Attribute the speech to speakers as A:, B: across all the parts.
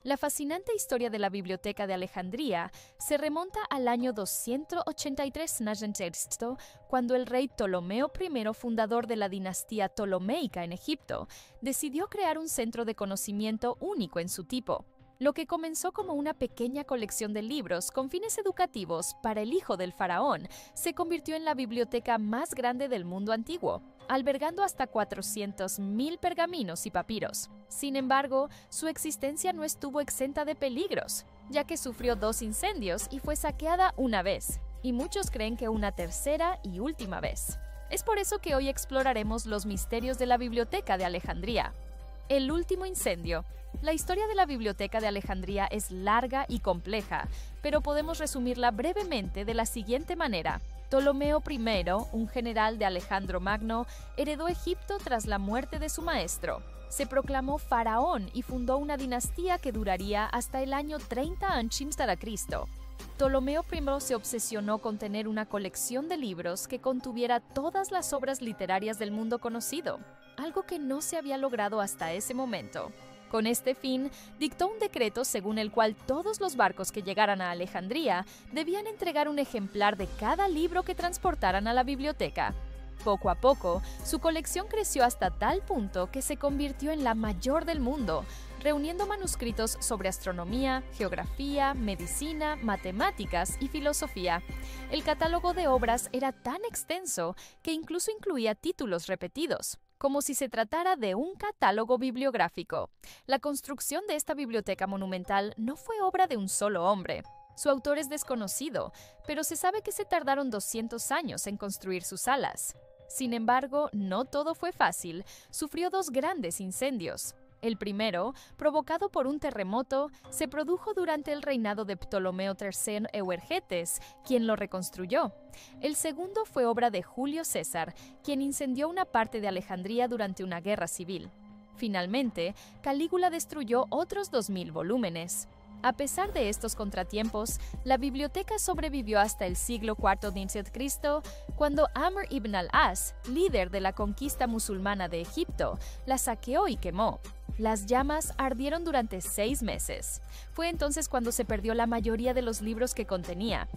A: La fascinante historia de la Biblioteca de Alejandría se remonta al año 283 n.T., cuando el rey Ptolomeo I, fundador de la dinastía ptolomeica en Egipto, decidió crear un centro de conocimiento único en su tipo. Lo que comenzó como una pequeña colección de libros con fines educativos para el hijo del faraón se convirtió en la biblioteca más grande del mundo antiguo, albergando hasta 400.000 pergaminos y papiros. Sin embargo, su existencia no estuvo exenta de peligros, ya que sufrió 2 incendios y fue saqueada una vez, y muchos creen que una tercera y última vez. Es por eso que hoy exploraremos los misterios de la Biblioteca de Alejandría. El último incendio. La historia de la Biblioteca de Alejandría es larga y compleja, pero podemos resumirla brevemente de la siguiente manera. Ptolomeo I, un general de Alejandro Magno, heredó Egipto tras la muerte de su maestro. Se proclamó faraón y fundó una dinastía que duraría hasta el año 30 a.C. Ptolomeo I se obsesionó con tener una colección de libros que contuviera todas las obras literarias del mundo conocido, algo que no se había logrado hasta ese momento. Con este fin, dictó un decreto según el cual todos los barcos que llegaran a Alejandría debían entregar un ejemplar de cada libro que transportaran a la biblioteca. Poco a poco, su colección creció hasta tal punto que se convirtió en la mayor del mundo, reuniendo manuscritos sobre astronomía, geografía, medicina, matemáticas y filosofía. El catálogo de obras era tan extenso que incluso incluía títulos repetidos, como si se tratara de un catálogo bibliográfico. La construcción de esta biblioteca monumental no fue obra de un solo hombre. Su autor es desconocido, pero se sabe que se tardaron 200 años en construir sus salas. Sin embargo, no todo fue fácil. Sufrió 2 grandes incendios. El primero, provocado por un terremoto, se produjo durante el reinado de Ptolomeo III Euergetes, quien lo reconstruyó. El segundo fue obra de Julio César, quien incendió una parte de Alejandría durante una guerra civil. Finalmente, Calígula destruyó otros 2.000 volúmenes. A pesar de estos contratiempos, la biblioteca sobrevivió hasta el siglo IV d.C., cuando Amr ibn al-As, líder de la conquista musulmana de Egipto, la saqueó y quemó. Las llamas ardieron durante 6 meses. Fue entonces cuando se perdió la mayoría de los libros que contenía.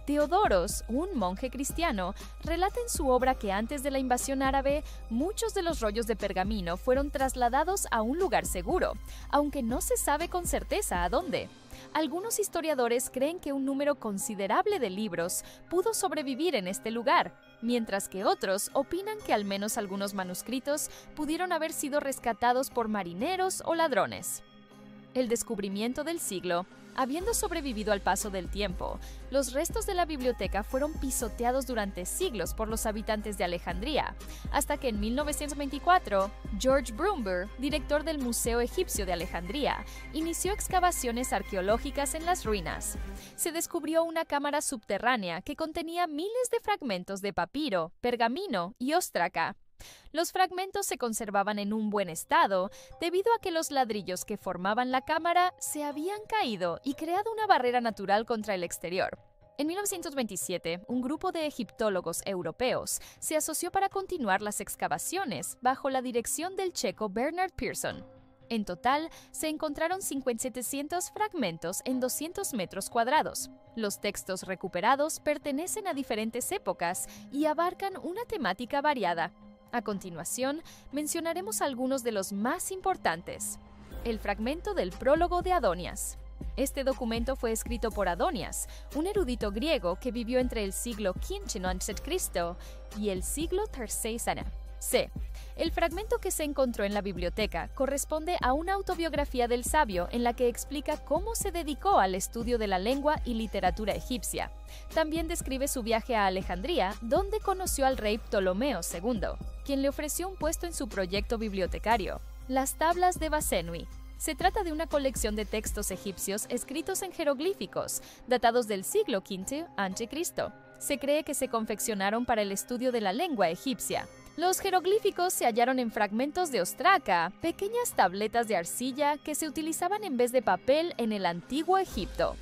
A: Teodoros, un monje cristiano, relata en su obra que antes de la invasión árabe, muchos de los rollos de pergamino fueron trasladados a un lugar seguro, aunque no se sabe con certeza a dónde. Algunos historiadores creen que un número considerable de libros pudo sobrevivir en este lugar, mientras que otros opinan que al menos algunos manuscritos pudieron haber sido rescatados por marineros o ladrones. El descubrimiento del siglo. Habiendo sobrevivido al paso del tiempo, los restos de la biblioteca fueron pisoteados durante siglos por los habitantes de Alejandría, hasta que en 1924, George Brumber, director del Museo Egipcio de Alejandría, inició excavaciones arqueológicas en las ruinas. Se descubrió una cámara subterránea que contenía miles de fragmentos de papiro, pergamino y ostraca. Los fragmentos se conservaban en un buen estado debido a que los ladrillos que formaban la cámara se habían caído y creado una barrera natural contra el exterior. En 1927, un grupo de egiptólogos europeos se asoció para continuar las excavaciones bajo la dirección del checo Bernard Pearson. En total, se encontraron 5.700 fragmentos en 200 metros cuadrados. Los textos recuperados pertenecen a diferentes épocas y abarcan una temática variada. A continuación, mencionaremos algunos de los más importantes. El fragmento del prólogo de Adonias. Este documento fue escrito por Adonias, un erudito griego que vivió entre el siglo V a.C. y el siglo III c. El fragmento que se encontró en la biblioteca corresponde a una autobiografía del sabio en la que explica cómo se dedicó al estudio de la lengua y literatura egipcia. También describe su viaje a Alejandría, donde conoció al rey Ptolomeo II, quien le ofreció un puesto en su proyecto bibliotecario. Las tablas de Basenui. Se trata de una colección de textos egipcios escritos en jeroglíficos, datados del siglo V a.C. Se cree que se confeccionaron para el estudio de la lengua egipcia. Los jeroglíficos se hallaron en fragmentos de ostraca, pequeñas tabletas de arcilla que se utilizaban en vez de papel en el antiguo Egipto.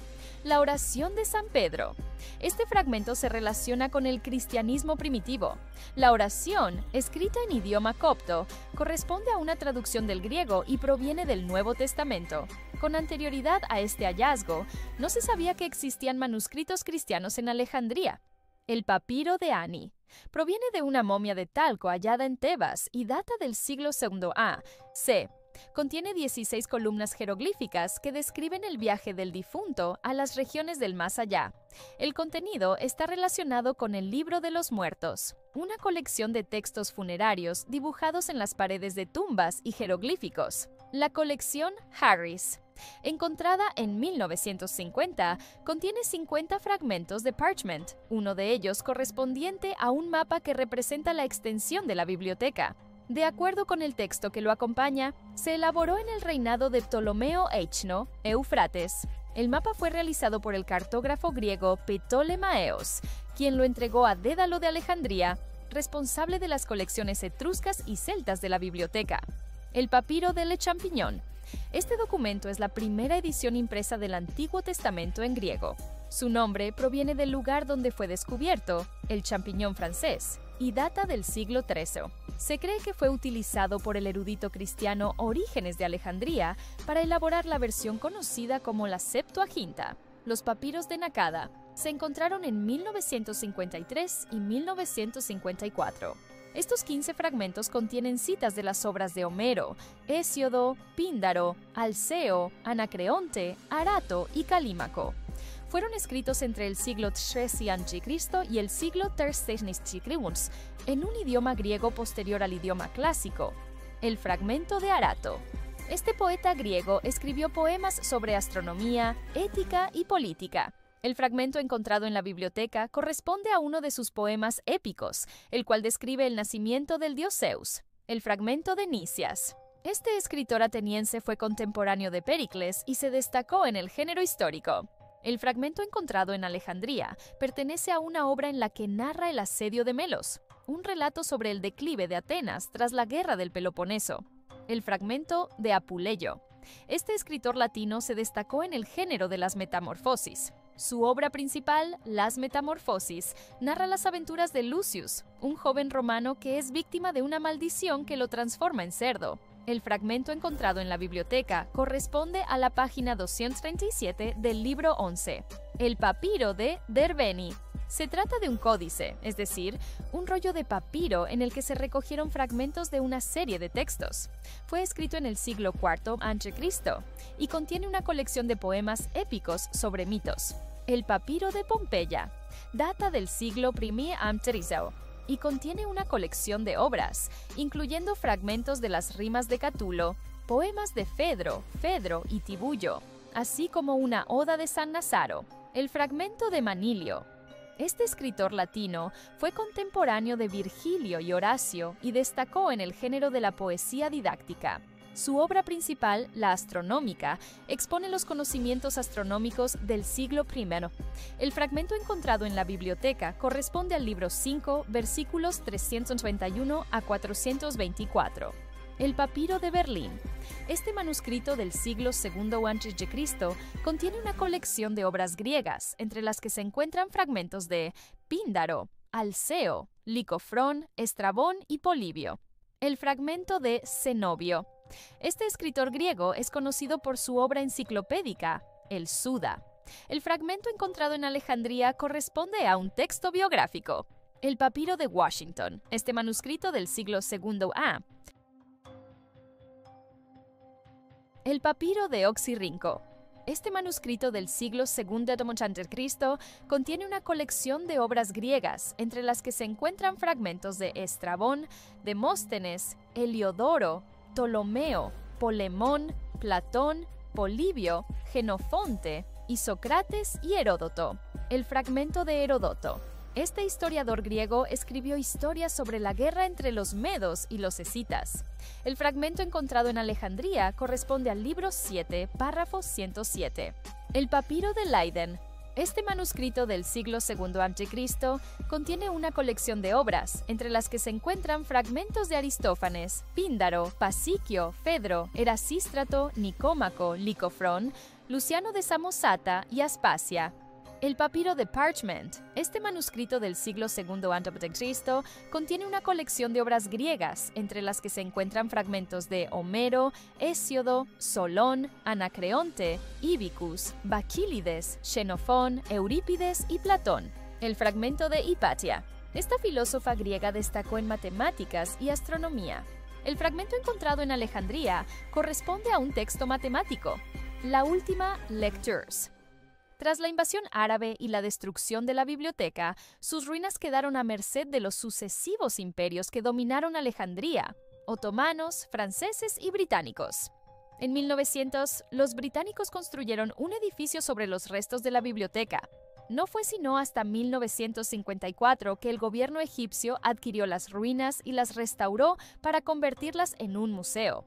A: La oración de San Pedro. Este fragmento se relaciona con el cristianismo primitivo. La oración, escrita en idioma copto, corresponde a una traducción del griego y proviene del Nuevo Testamento. Con anterioridad a este hallazgo, no se sabía que existían manuscritos cristianos en Alejandría. El papiro de Ani. Proviene de una momia de talco hallada en Tebas y data del siglo II a.C. Contiene 16 columnas jeroglíficas que describen el viaje del difunto a las regiones del más allá. El contenido está relacionado con el Libro de los Muertos, una colección de textos funerarios dibujados en las paredes de tumbas y jeroglíficos. La colección Harris, encontrada en 1950, contiene 50 fragmentos de parchment, uno de ellos correspondiente a un mapa que representa la extensión de la biblioteca. De acuerdo con el texto que lo acompaña, se elaboró en el reinado de Ptolomeo Eichno, Eufrates. El mapa fue realizado por el cartógrafo griego Ptolemaeos, quien lo entregó a Dédalo de Alejandría, responsable de las colecciones etruscas y celtas de la biblioteca. El papiro de Le Champignon. Este documento es la primera edición impresa del Antiguo Testamento en griego. Su nombre proviene del lugar donde fue descubierto, el champiñón francés, y data del siglo XIII. Se cree que fue utilizado por el erudito cristiano Orígenes de Alejandría para elaborar la versión conocida como la Septuaginta. Los papiros de Nakada se encontraron en 1953 y 1954. Estos 15 fragmentos contienen citas de las obras de Homero, Hesíodo, Píndaro, Alceo, Anacreonte, Arato y Calímaco. Fueron escritos entre el siglo III a.C. y el siglo III a.C. en un idioma griego posterior al idioma clásico. El fragmento de Arato. Este poeta griego escribió poemas sobre astronomía, ética y política. El fragmento encontrado en la biblioteca corresponde a uno de sus poemas épicos, el cual describe el nacimiento del dios Zeus. El fragmento de Nicias. Este escritor ateniense fue contemporáneo de Péricles y se destacó en el género histórico. El fragmento encontrado en Alejandría pertenece a una obra en la que narra el asedio de Melos, un relato sobre el declive de Atenas tras la guerra del Peloponeso. El fragmento de Apuleyo. Este escritor latino se destacó en el género de las metamorfosis. Su obra principal, Las Metamorfosis, narra las aventuras de Lucius, un joven romano que es víctima de una maldición que lo transforma en cerdo. El fragmento encontrado en la biblioteca corresponde a la página 237 del libro 11, el papiro de Derbeni. Se trata de un códice, es decir, un rollo de papiro en el que se recogieron fragmentos de una serie de textos. Fue escrito en el siglo IV a.C. y contiene una colección de poemas épicos sobre mitos. El papiro de Pompeya data del siglo I a.C. y contiene una colección de obras, incluyendo fragmentos de las rimas de Catulo, poemas de Fedro y Tibuyo, así como una oda de San Nazaro. El fragmento de Manilio. Este escritor latino fue contemporáneo de Virgilio y Horacio y destacó en el género de la poesía didáctica. Su obra principal, La Astronómica, expone los conocimientos astronómicos del siglo I. El fragmento encontrado en la biblioteca corresponde al libro 5, versículos 391 a 424. El papiro de Berlín. Este manuscrito del siglo II a.C. contiene una colección de obras griegas, entre las que se encuentran fragmentos de Píndaro, Alceo, Licofrón, Estrabón y Polibio. El fragmento de Cenobio. Este escritor griego es conocido por su obra enciclopédica, el Suda. El fragmento encontrado en Alejandría corresponde a un texto biográfico. El papiro de Washington. Este manuscrito del siglo II a. El papiro de Oxirrinco. Este manuscrito del siglo II a.C. contiene una colección de obras griegas, entre las que se encuentran fragmentos de Estrabón, Demóstenes, Heliodoro, Ptolomeo, Polemón, Platón, Polibio, Genofonte, Isócrates y Heródoto. El fragmento de Heródoto. Este historiador griego escribió historias sobre la guerra entre los medos y los escitas. El fragmento encontrado en Alejandría corresponde al libro 7, párrafo 107. El papiro de Leiden. Este manuscrito del siglo II a.C. contiene una colección de obras, entre las que se encuentran fragmentos de Aristófanes, Píndaro, Pasiquio, Fedro, Erasístrato, Nicómaco, Licofrón, Luciano de Samosata y Aspasia. El papiro de Parchment. Este manuscrito del siglo II a.C. contiene una colección de obras griegas, entre las que se encuentran fragmentos de Homero, Hesíodo, Solón, Anacreonte, Ibicus, Baquílides, Xenofón, Eurípides y Platón. El fragmento de Hipatia. Esta filósofa griega destacó en matemáticas y astronomía. El fragmento encontrado en Alejandría corresponde a un texto matemático. La última Lectures. Tras la invasión árabe y la destrucción de la biblioteca, sus ruinas quedaron a merced de los sucesivos imperios que dominaron Alejandría: otomanos, franceses y británicos. En 1900, los británicos construyeron un edificio sobre los restos de la biblioteca. No fue sino hasta 1954 que el gobierno egipcio adquirió las ruinas y las restauró para convertirlas en un museo.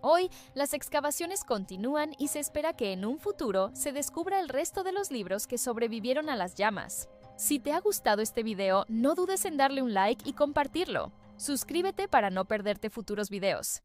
A: Hoy, las excavaciones continúan y se espera que en un futuro se descubra el resto de los libros que sobrevivieron a las llamas. Si te ha gustado este video, no dudes en darle un like y compartirlo. Suscríbete para no perderte futuros videos.